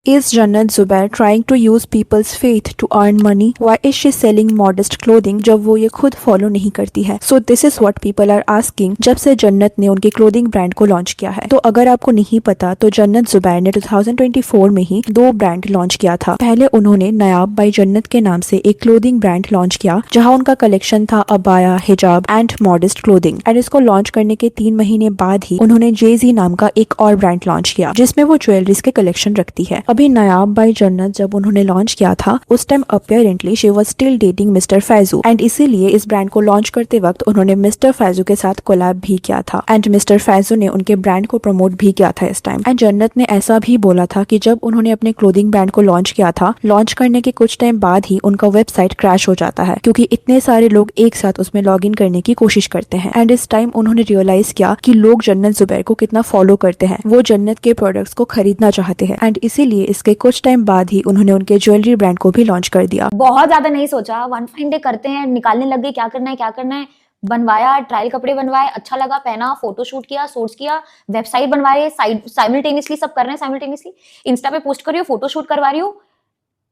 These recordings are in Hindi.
Is Jannat Zubair trying to use people's faith to earn money? Why is she selling modest clothing जब वो ये खुद फॉलो नहीं करती है? So this is what people are asking जब से जन्नत ने उनके क्लोथिंग ब्रांड को लॉन्च किया है। तो अगर आपको नहीं पता तो जन्नत जुबैर ने 2024 में ही 2 ब्रांड लॉन्च किया था। पहले उन्होंने नायाब बाय जन्नत के नाम से एक क्लोथिंग ब्रांड लॉन्च किया जहाँ उनका कलेक्शन था अबाया, हिजाब एंड मॉडेस्ट क्लोथिंग। एंड इसको लॉन्च करने के 3 महीने बाद ही उन्होंने जेजी नाम का एक और ब्रांड लॉन्च किया जिसमें वो ज्वेलरीज के कलेक्शन रखती है। अभी नायाब बाय जन्नत जब उन्होंने लॉन्च किया था उस time apparently she was still dating mister Faizu and इसीलिए इस ब्रांड को लॉन्च करते वक्त उन्होंने मिस्टर फैजू के साथ कोलैब भी किया था एंड मिस्टर फैजू ने उनके ब्रांड को प्रमोट भी किया था इस टाइम। एंड जन्नत ने ऐसा भी बोला था कि जब उन्होंने अपने क्लोथिंग ब्रांड को लॉन्च किया था, लॉन्च करने के कुछ टाइम बाद ही उनका वेबसाइट क्रैश हो जाता है क्योंकि इतने सारे लोग एक साथ उसमें लॉग इन करने की कोशिश करते हैं। एंड इस टाइम उन्होंने रियलाइज किया कि लोग जन्नत जुबैर को कितना फॉलो करते हैं, वो जन्नत के प्रोडक्ट्स को खरीदना चाहते हैं एंड इसीलिए इसके कुछ टाइम बाद ही उन्होंने उनके ज्वेलरी ब्रांड को भी लॉन्च कर दिया। बहुत ज्यादा नहीं सोचा, वन फाइन डे करते हैं, निकालने लग गए क्या करना है, बनवाया, ट्रायल कपड़े बनवाए, अच्छा लगा, पहना, फोटो शूट किया, सोर्स किया, वेबसाइट बनवाए, साइमल्टेनियसली सब कर रहे हैं, साइमल्टेनियसली इंस्टा पे पोस्ट कर रही हूँ, फोटो शूट करवा रही हूँ,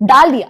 डाल दिया,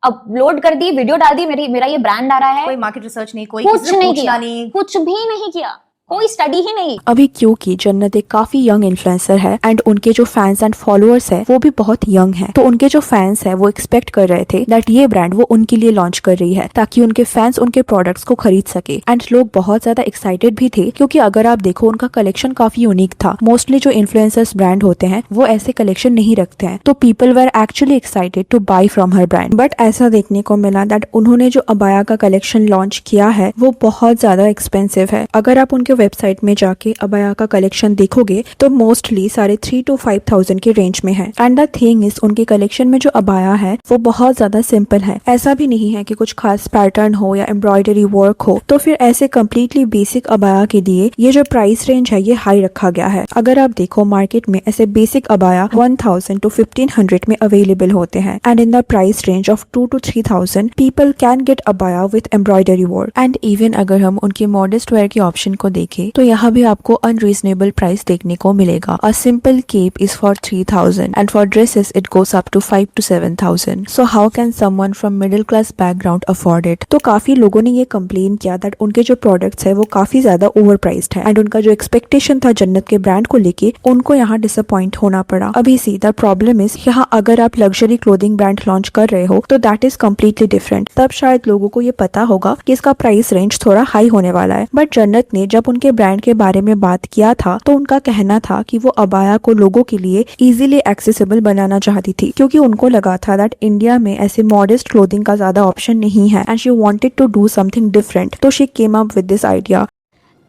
अपलोड कर दी, वीडियो डाल दी, मेरा ये ब्रांड आ रहा है। कोई मार्केट रिसर्च नहीं, कोई कुछ नहीं किया, कुछ भी नहीं किया, कोई स्टडी ही नहीं। अभी क्योंकि जन्नत एक काफी यंग इन्फ्लुएंसर है एंड उनके जो फैंस एंड फॉलोअर्स है वो भी बहुत यंग है, तो उनके जो फैंस है वो एक्सपेक्ट कर रहे थे दैट ये ब्रांड वो उनके लिए लॉन्च कर रही है ताकि उनके फैंस उनके प्रोडक्ट्स को खरीद सके। एंड लोग बहुत ज्यादा एक्साइटेड भी थे क्योंकि अगर आप देखो उनका कलेक्शन काफी यूनिक था। मोस्टली जो इन्फ्लुएंसर्स ब्रांड होते हैं वो ऐसे कलेक्शन नहीं रखते हैं, तो people were actually excited to buy from her brand. But ऐसा देखने को मिला दैट उन्होंने जो अबाया का कलेक्शन लॉन्च किया है वो बहुत ज्यादा एक्सपेंसिव है। अगर आप उनके वेबसाइट में जाके अबाया का कलेक्शन देखोगे तो मोस्टली 3,500 to 5,000 के रेंज में है। एंड द थिंग इज उनके कलेक्शन में जो अबाया है वो बहुत ज्यादा सिंपल है, ऐसा भी नहीं है कि कुछ खास पैटर्न हो या एम्ब्रॉयडरी वर्क हो। तो फिर ऐसे कम्प्लीटली बेसिक अबाया के लिए ये जो प्राइस रेंज है ये हाई रखा गया है। अगर आप देखो मार्केट में ऐसे बेसिक अबाया 1,000 to 1,500 में अवेलेबल होते हैं and in the price range of 2 to 3,000 people can get abaya with embroidery work. And even अगर हम उनके मॉडेस्ट वेयर के ऑप्शन को देखें तो यहाँ भी आपको अनरीजनेबल प्राइस देखने को मिलेगा। A simple cape is for 3,000 and for dresses it goes up to 5 to 7,000। So how can someone from middle class background afford it? तो काफी लोगों ने ये कंप्लेन किया दैट उनके जो प्रोडक्ट्स है वो काफी ज्यादा ओवर प्राइस्ड है एंड उनका जो एक्सपेक्टेशन था जन्नत के ब्रांड को लेके उनको यहाँ डिसअपॉइंट होना पड़ा। अभी सी द प्रॉब्लम इज यहाँ अगर आप लग्जरी क्लोथिंग ब्रांड लॉन्च कर रहे हो तो दैट इज कम्प्लीटली डिफरेंट, तब शायद लोगों को ये पता होगा कि इसका प्राइस रेंज थोड़ा हाई होने वाला है। बट जन्नत ने जब उनके ब्रांड के बारे में बात किया था तो उनका कहना था कि वो अबाया को लोगों के लिए इजीली एक्सेसिबल बनाना चाहती थी क्योंकि उनको लगा था दैट इंडिया में ऐसे मॉडेस्ट क्लोथिंग का ज्यादा ऑप्शन नहीं है and she wanted to do something different, तो she came up with this idea.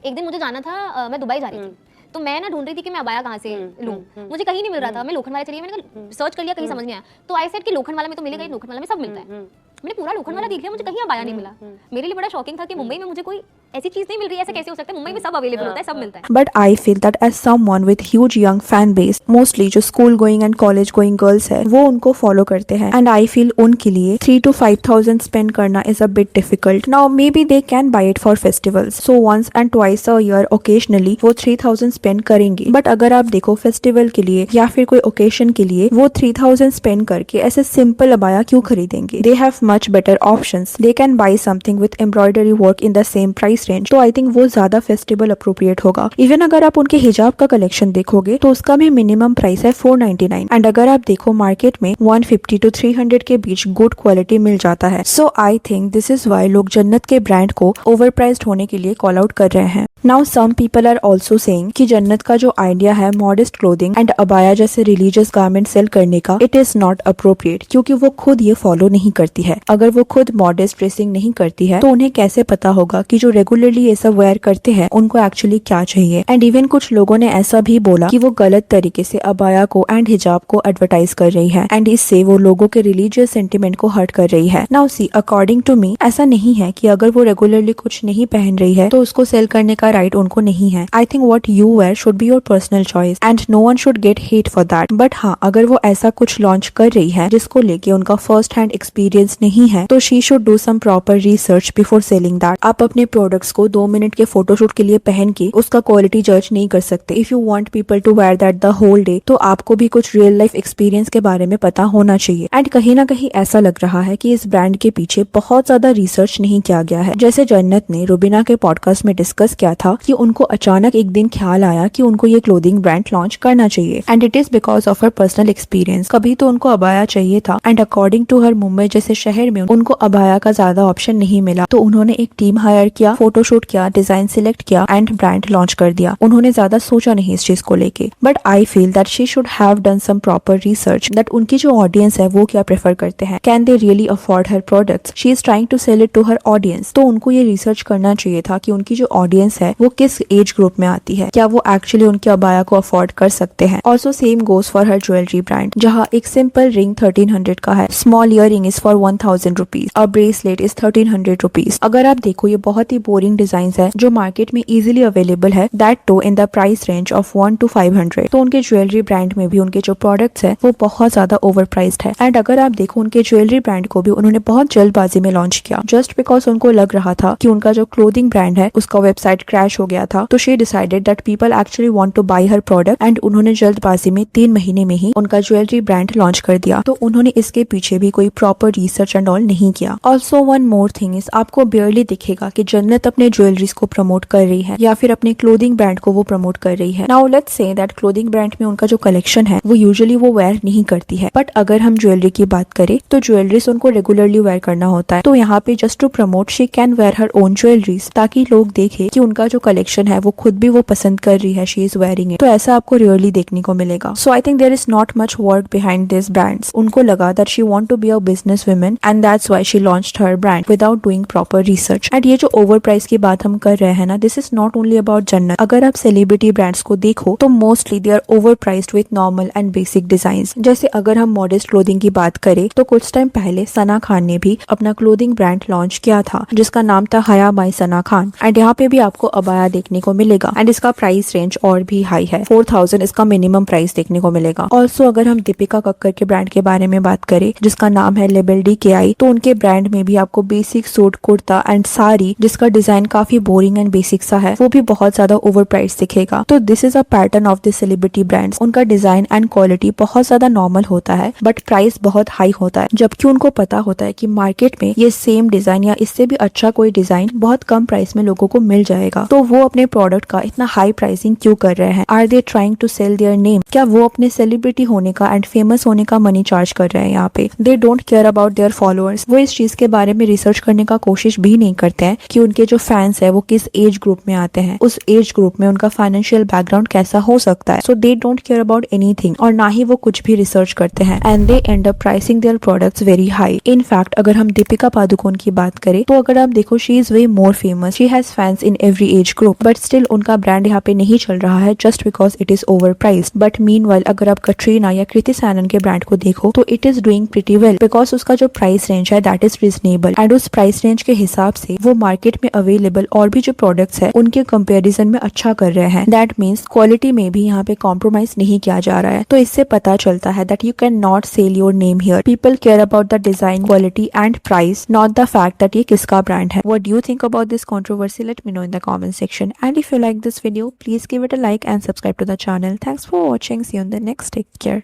एक दिन मुझे जाना था, मैं दुबई जा रही थी तो मैं ना ढूंढ रही थी कि मैं अबाया कहाँ से लूं, मुझे कहीं नहीं मिल रहा था। मैं लोखंड वाला चली, मैंने कहा सर्च कर लिया, कहीं समझ नहीं आया, तो आई सेड कि लोखंड वाला में तो मिलेगा ही, लोखंड वाला में सब मिलता है। मैंने पूरा लोखंड वाला देख लिया, मुझे कहीं अबाया नहीं मिला। मेरे लिए बड़ा शॉकिंग था कि मुंबई में मुझे कोई ऐसी चीज नहीं मिल रही है, ऐसा कैसे हो सकता है? मुंबई में सब अवेलेबल होता है, सब मिलता है। But I feel that as someone with huge young fan base, mostly जो school going and college going girls है वो उनको फॉलो करते हैं एंड आई फील उनके लिए 3 to 5,000 स्पेंड करना is a bit difficult. Now maybe they can buy it for festivals, so once and twice a year occasionally वो 3,000 स्पेंड करेंगे। बट अगर आप देखो फेस्टिवल के लिए या फिर कोई ओकेजन के लिए वो 3,000 स्पेंड करके ऐसे सिंपल अबाया क्यों खरीदेंगे? They have much better options, they can bye something with embroidery work in the same price range. तो आई थिंक वो ज्यादा फेस्टिवल अप्रोप्रिएट होगा। इवन अगर आप उनके हिजाब का कलेक्शन देखोगे तो उसका भी मिनिमम प्राइस है 499 एंड अगर आप देखो मार्केट में 150 to 300 के बीच गुड क्वालिटी मिल जाता है। So I think this is why लोग जन्नत के ब्रांड को ओवर प्राइस्ड होने के लिए कॉल आउट कर रहे हैं। Now some people are also saying कि जन्नत का जो आइडिया है मॉडेस्ट क्लोथिंग एंड अबाया जैसे रिलीजियस गारमेंट सेल करने का, इट इज नॉट अप्रोप्रिएट क्योंकि वो खुद ये फॉलो नहीं करती है। अगर वो खुद मॉडेस्ट ड्रेसिंग नहीं करती है तो उन्हें कैसे पता होगा कि जो रेगुलरली ये सब वेयर करते हैं उनको एक्चुअली क्या चाहिए? एंड इवन कुछ लोगों ने ऐसा भी बोला कि वो गलत तरीके से अबाया को एंड हिजाब को एडवर्टाइज कर रही है एंड इससे वो लोगों के रिलीजियस सेंटिमेंट को हर्ट कर रही है। Now see according to me ऐसा नहीं है कि अगर वो रेगुलरली कुछ नहीं पहन रही है तो उसको सेल करने का राइट उनको नहीं है। I think what you wear should be your personal choice and no one should get hate for that. But हाँ, अगर वो ऐसा कुछ लॉन्च कर रही है जिसको लेके उनका फर्स्ट हैंड एक्सपीरियंस नहीं है तो she should do some proper research before selling that. आप अपने प्रोडक्ट्स को 2 मिनट के फोटोशूट के लिए पहन के उसका क्वालिटी जज नहीं कर सकते। If you want people to wear that the whole day तो आपको भी कुछ रियल लाइफ एक्सपीरियंस के बारे में पता होना चाहिए। एंड कहीं ना कहीं ऐसा लग रहा है कि इस ब्रांड के पीछे बहुत ज्यादा रिसर्च नहीं किया गया है। जैसे जन्नत ने रुबीना के पॉडकास्ट में डिस्कस किया था कि उनको अचानक एक दिन ख्याल आया कि उनको ये क्लोथिंग ब्रांड लॉन्च करना चाहिए and it is because of her personal experience. कभी तो उनको अबाया चाहिए था and according to her Mumbai जैसे शहर में उनको अबाया का ज्यादा ऑप्शन नहीं मिला तो उन्होंने एक टीम हायर किया, फोटोशूट किया, डिजाइन सिलेक्ट किया एंड ब्रांड लॉन्च कर दिया। उन्होंने ज्यादा सोचा नहीं इस चीज को लेके। But I feel that she should have done some proper research that उनकी जो ऑडियंस है वो क्या प्रेफर करते हैं, can they really afford her products, she is trying to sell it to her audience. तो उनको ये रिसर्च करना चाहिए था कि उनकी जो ऑडियंस है वो किस एज ग्रुप में आती है, क्या वो एक्चुअली उनके अबाया को अफोर्ड कर सकते हैं। Also same goes for her jewellery brand, जहाँ एक सिंपल रिंग 1300 का है, small earring is for 1000 rupees और ब्रेसलेट इज 1300 रुपीज। अगर आप देखो ये बहुत ही बोरिंग डिजाइन है जो मार्केट में इजिली अवेलेबल है, that too in the price range of 1 to 500। तो उनके ज्वेलरी ब्रांड में भी उनके जो प्रोडक्ट्स है वो बहुत ज्यादा ओवर प्राइस्ड है। एंड अगर आप देखो उनके ज्वेलरी ब्रांड को भी उन्होंने बहुत जल्दबाजी में लॉन्च किया जस्ट बिकॉज उनको लग रहा था कि उनका जो क्लोथिंग ब्रांड है उसका वेबसाइट क्रैश हो गया था। तो she decided that people actually want to buy her product and उन्होंने जल्दबाजी में 3 महीने में ही उनका ज्वेलरी ब्रांड लॉन्च कर दिया। तो उन्होंने इसके पीछे भी कोई प्रॉपर रिसर्च एंड ऑल नहीं किया। Also one more thing is, आपको बेयरली दिखेगा कि जन्नत अपने ज्वेलरीज को प्रमोट कर रही है या फिर अपने क्लोथिंग ब्रांड को वो प्रमोट कर रही है। Now let's say that clothing brand में उनका जो कलेक्शन है वो यूजुअली वो वेयर नहीं करती है। बट अगर हम ज्वेलरी की बात करें तो ज्वेलरीज उनको रेगुलरली वेयर करना होता है। तो यहाँ पे just to promote she can wear her own jewelleries ताकि लोग देखे कि उनका जो कलेक्शन है वो खुद भी वो पसंद कर रही है, शी इज वेयरिंग इट। तो ऐसा आपको रियरली देखने को मिलेगा। So I think there is not much work behind this brands. उनको लगा that she want to be a business woman and that's why she launched her brand without doing proper research. And ये जो ओवर प्राइस की बात हम कर रहे हैं ना, this is not only about Jannat. अगर आप सेलिब्रिटी ब्रांड्स को देखो तो mostly they are overpriced with normal and basic design. जैसे अगर हम मॉडेस्ट क्लोथिंग की बात करें तो कुछ टाइम पहले सना खान ने भी अपना क्लोथिंग ब्रांड लॉन्च किया था जिसका नाम था हया बाय सना खान। एंड यहाँ पे भी आपको अबाया देखने को मिलेगा एंड इसका प्राइस रेंज और भी हाई है, 4000 इसका मिनिमम प्राइस देखने को मिलेगा। ऑल्सो अगर हम दीपिका कक्कर के ब्रांड के बारे में बात करें जिसका नाम है लेबल DKI, तो उनके ब्रांड में भी आपको basic suit, kurta and sari जिसका डिजाइन काफी बोरिंग एंड बेसिक सा है वो भी बहुत ज्यादा ओवर प्राइस दिखेगा। तो this is a pattern of the celebrity brands. उनका डिजाइन एंड क्वालिटी बहुत ज्यादा नॉर्मल होता है बट प्राइस बहुत हाई होता है, जबकि उनको पता होता है कि मार्केट में ये सेम डिजाइन या इससे भी अच्छा कोई डिजाइन बहुत कम प्राइस में लोगों को मिल जाएगा। तो वो अपने प्रोडक्ट का इतना हाई प्राइसिंग क्यों कर रहे हैं? Are they trying to sell their name? क्या वो अपने सेलिब्रिटी होने का एंड फेमस होने का मनी चार्ज कर रहे हैं? यहाँ पे दे don't care about their followers. वो इस चीज के बारे में रिसर्च करने का कोशिश भी नहीं करते हैं कि उनके जो फैंस है वो किस एज ग्रुप में आते हैं, उस एज ग्रुप में उनका फाइनेंशियल बैकग्राउंड कैसा हो सकता है। So they don't care about anything और ना ही वो कुछ भी रिसर्च करते हैं and they end up pricing their products very high. In fact अगर हम दीपिका पादुकोण की बात करें तो अगर आप देखो she is way more famous, she has fans in every age group, but still उनका ब्रांड यहाँ पे नहीं चल रहा है just because it is over priced. But meanwhile अगर आप कटरीना या कृति सैनन के ब्रांड को देखो तो it is doing pretty well because उसका जो प्राइस रेंज है दैट इज रीजनेबल एंड उस प्राइस रेंज के हिसाब से वो मार्केट में अवेलेबल और भी जो प्रोडक्ट्स है उनके कंपेरिजन में अच्छा कर रहे हैं। दैट मीन्स क्वालिटी में भी यहाँ पे कॉम्प्रोमाइज नहीं किया जा रहा है। तो इससे पता चलता है that you can not sell your name here. People care about the design, quality and price, not the fact that ये किसका ब्रांड है। What do you think about this controversy? Let me know in the comment section. And if you like this video, please give it a like and subscribe to the channel. Thanks for watching. See you on the next. Take care.